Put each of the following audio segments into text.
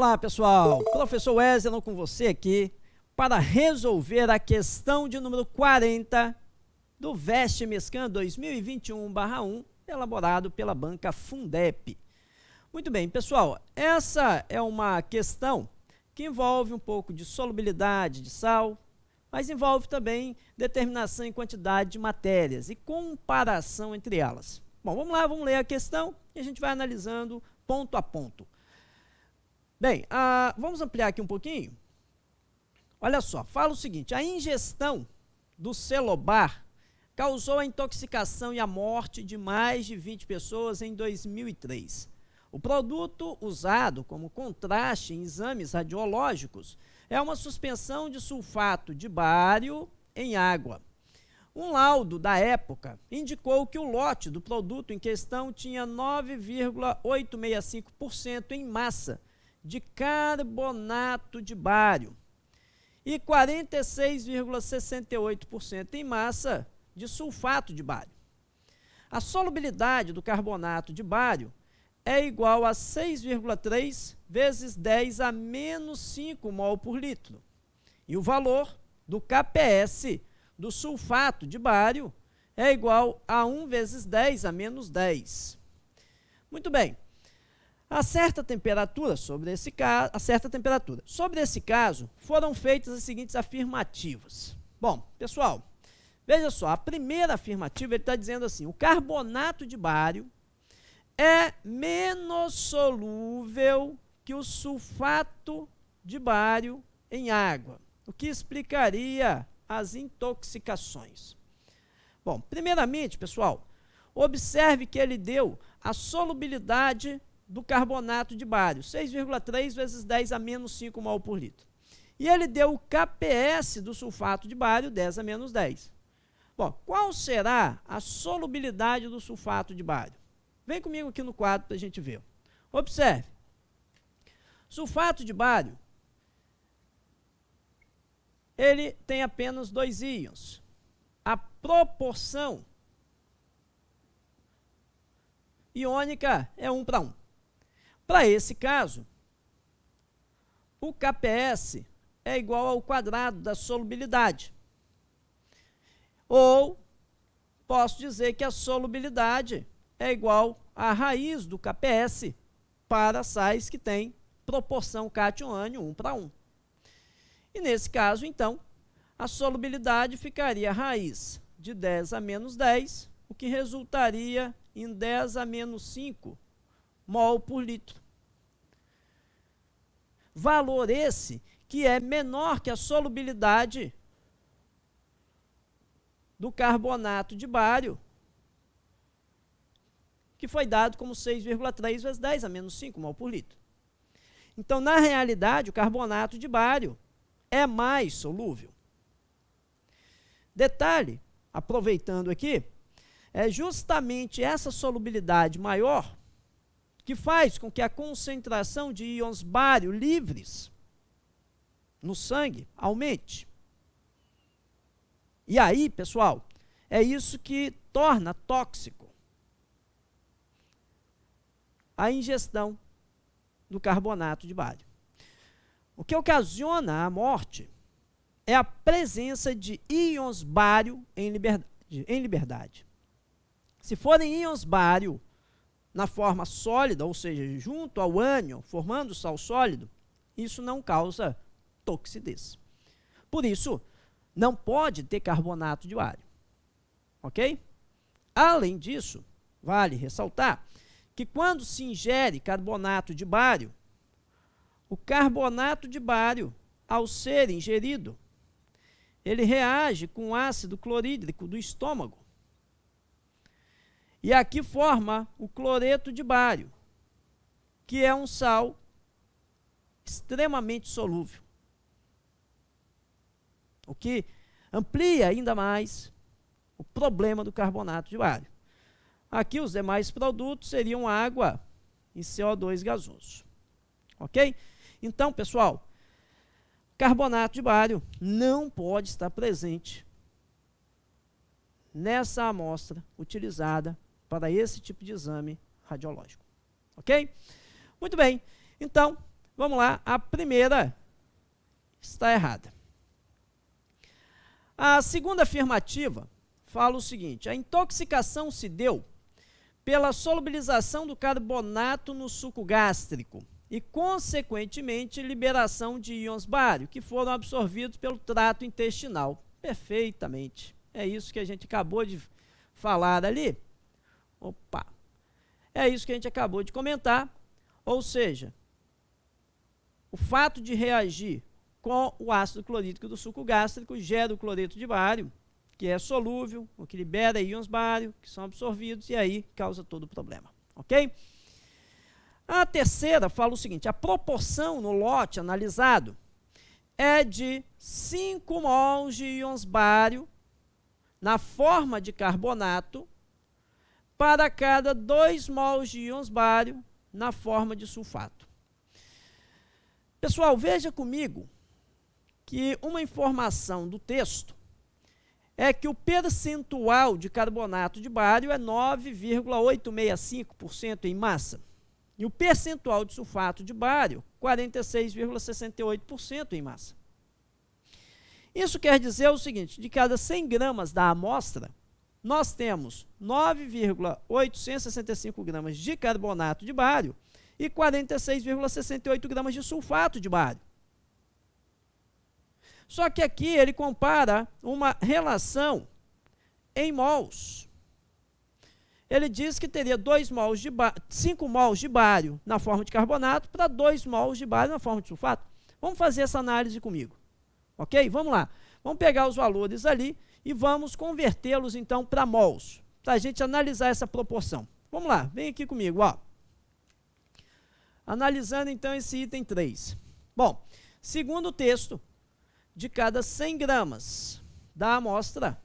Olá pessoal, professor Wesley com você aqui para resolver a questão de número 40 do Veste-Mescan 2021/1, elaborado pela banca Fundep. Muito bem, pessoal, essa é uma questão que envolve um pouco de solubilidade de sal, mas envolve também determinação em quantidade de matérias e comparação entre elas. Bom, vamos lá, vamos ler a questão e a gente vai analisando ponto a ponto. Bem, vamos ampliar aqui um pouquinho. Olha só, fala o seguinte: a ingestão do celobar causou a intoxicação e a morte de mais de 20 pessoas em 2003. O produto usado como contraste em exames radiológicos é uma suspensão de sulfato de bário em água. Um laudo da época indicou que o lote do produto em questão tinha 9,865% em massa de carbonato de bário e 46,68% em massa de sulfato de bário. A solubilidade do carbonato de bário é igual a 6,3 vezes 10 a menos 5 mol por litro. E o valor do KPS do sulfato de bário é igual a 1 vezes 10 a menos 10. Muito bem. A certa temperatura, sobre esse caso, foram feitas as seguintes afirmativas. Bom, pessoal, veja só, a primeira afirmativa, ele está dizendo assim: o carbonato de bário é menos solúvel que o sulfato de bário em água, o que explicaria as intoxicações. Bom, primeiramente, pessoal, observe que ele deu a solubilidade do carbonato de bário, 6,3 vezes 10 a menos 5 mol por litro. E ele deu o KPS do sulfato de bário, 10 a menos 10. Bom, qual será a solubilidade do sulfato de bário? Vem comigo aqui no quadro para a gente ver. Observe. Sulfato de bário, ele tem apenas 2 íons. A proporção iônica é 1 para 1. Para esse caso, o KPS é igual ao quadrado da solubilidade. Ou posso dizer que a solubilidade é igual à raiz do KPS para sais que têm proporção cátion-ânion 1 para 1. E nesse caso, então, a solubilidade ficaria a raiz de 10 a menos 10, o que resultaria em 10 a menos 5 mol por litro. Valor esse que é menor que a solubilidade do carbonato de bário, que foi dado como 6,3 vezes 10 a menos 5 mol por litro. Então, na realidade, o carbonato de bário é mais solúvel. Detalhe, aproveitando aqui, é justamente essa solubilidade maior que faz com que a concentração de íons bário livres no sangue aumente. E aí, pessoal, é isso que torna tóxico a ingestão do carbonato de bário. O que ocasiona a morte é a presença de íons bário em liberdade. Se forem íons bário na forma sólida, ou seja, junto ao ânion, formando sal sólido, isso não causa toxidez. Por isso, não pode ter carbonato de bário. Ok? Além disso, vale ressaltar que quando se ingere carbonato de bário, o carbonato de bário, ao ser ingerido, ele reage com o ácido clorídrico do estômago. E aqui forma o cloreto de bário, que é um sal extremamente solúvel, o que amplia ainda mais o problema do carbonato de bário. Aqui os demais produtos seriam água e CO2 gasoso. Ok? Então, pessoal, carbonato de bário não pode estar presente nessa amostra utilizada para esse tipo de exame radiológico. Ok? Muito bem. Então, Vamos lá, a primeira está errada. A segunda afirmativa fala o seguinte: a intoxicação se deu pela solubilização do carbonato no suco gástrico e, consequentemente, liberação de íons bário, que foram absorvidos pelo trato intestinal. Perfeitamente. É isso que a gente acabou de falar ali. Opa! É isso que a gente acabou de comentar. Ou seja, o fato de reagir com o ácido clorídrico do suco gástrico gera o cloreto de bário, que é solúvel, o que libera íons bário, que são absorvidos, e aí causa todo o problema. Ok? A terceira fala o seguinte: a proporção no lote analisado é de 5 mols de íons bário na forma de carbonato para cada 2 mols de íons bário na forma de sulfato. Pessoal, veja comigo que uma informação do texto é que o percentual de carbonato de bário é 9,865% em massa. E o percentual de sulfato de bário, 46,68% em massa. Isso quer dizer o seguinte: de cada 100 gramas da amostra, nós temos 9,865 gramas de carbonato de bário e 46,68 gramas de sulfato de bário. Só que aqui ele compara uma relação em mols. Ele diz que teria 5 mols de bário na forma de carbonato para 2 mols de bário na forma de sulfato. Vamos fazer essa análise comigo. Ok? Vamos lá. Vamos pegar os valores ali e vamos convertê-los então para mols, para a gente analisar essa proporção. Vamos lá, vem aqui comigo, ó. Analisando então esse item 3. Bom, segundo o texto, de cada 100 gramas da amostra,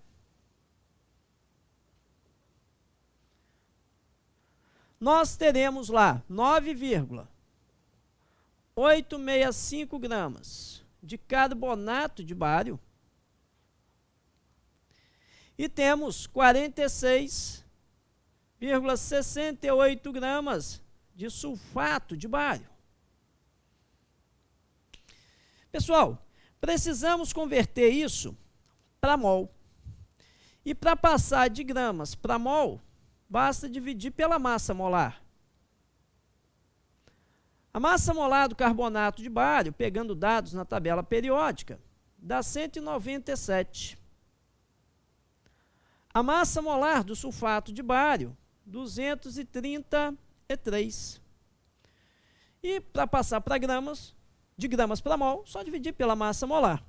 nós teremos lá 9,865 gramas de carbonato de bário e temos 46,68 gramas de sulfato de bário. Pessoal, precisamos converter isso para mol. E para passar de gramas para mol, basta dividir pela massa molar. A massa molar do carbonato de bário, pegando dados na tabela periódica, dá 197. A massa molar do sulfato de bário, 233. E para passar para gramas, de gramas para mol, só dividir pela massa molar.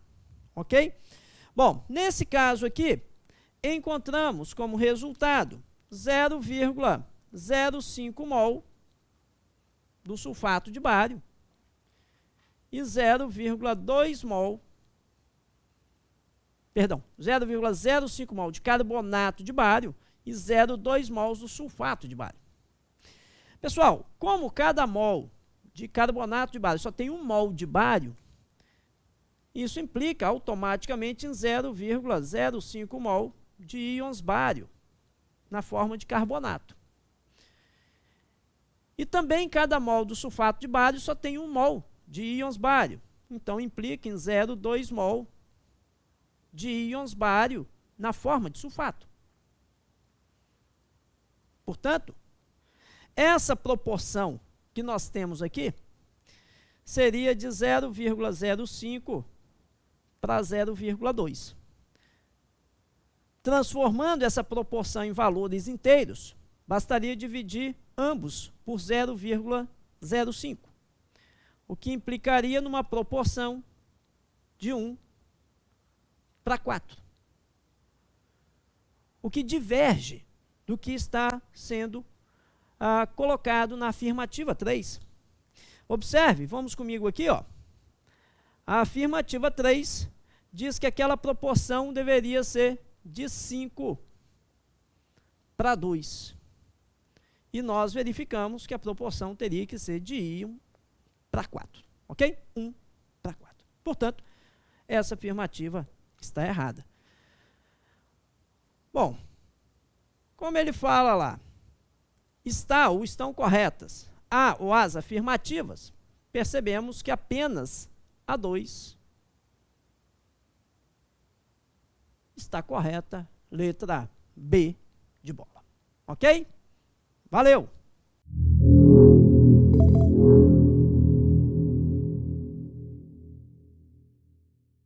Ok? Bom, nesse caso aqui, encontramos como resultado 0,05 mol do sulfato de bário e 0,2 mol, perdão, 0,05 mol de carbonato de bário e 0,2 mols do sulfato de bário. Pessoal, como cada mol de carbonato de bário só tem 1 mol de bário, isso implica automaticamente em 0,05 mol de íons bário na forma de carbonato. E também cada mol do sulfato de bário só tem 1 mol de íons bário. Então, implica em 0,2 mol de íons bário na forma de sulfato. Portanto, essa proporção que nós temos aqui seria de 0,05 para 0,2. Transformando essa proporção em valores inteiros, bastaria dividir ambos por 0,05, o que implicaria numa proporção de 1 para 4, o que diverge do que está sendo colocado na afirmativa 3. Observe, vamos comigo aqui, ó. A afirmativa 3 diz que aquela proporção deveria ser de 5 para 2. E nós verificamos que a proporção teria que ser de 1 para 4. Ok? 1 para 4. Portanto, essa afirmativa está errada. Bom, como ele fala lá, está ou estão corretas a ou as afirmativas, percebemos que apenas a 2 está correta, letra B de bola. Ok? Valeu!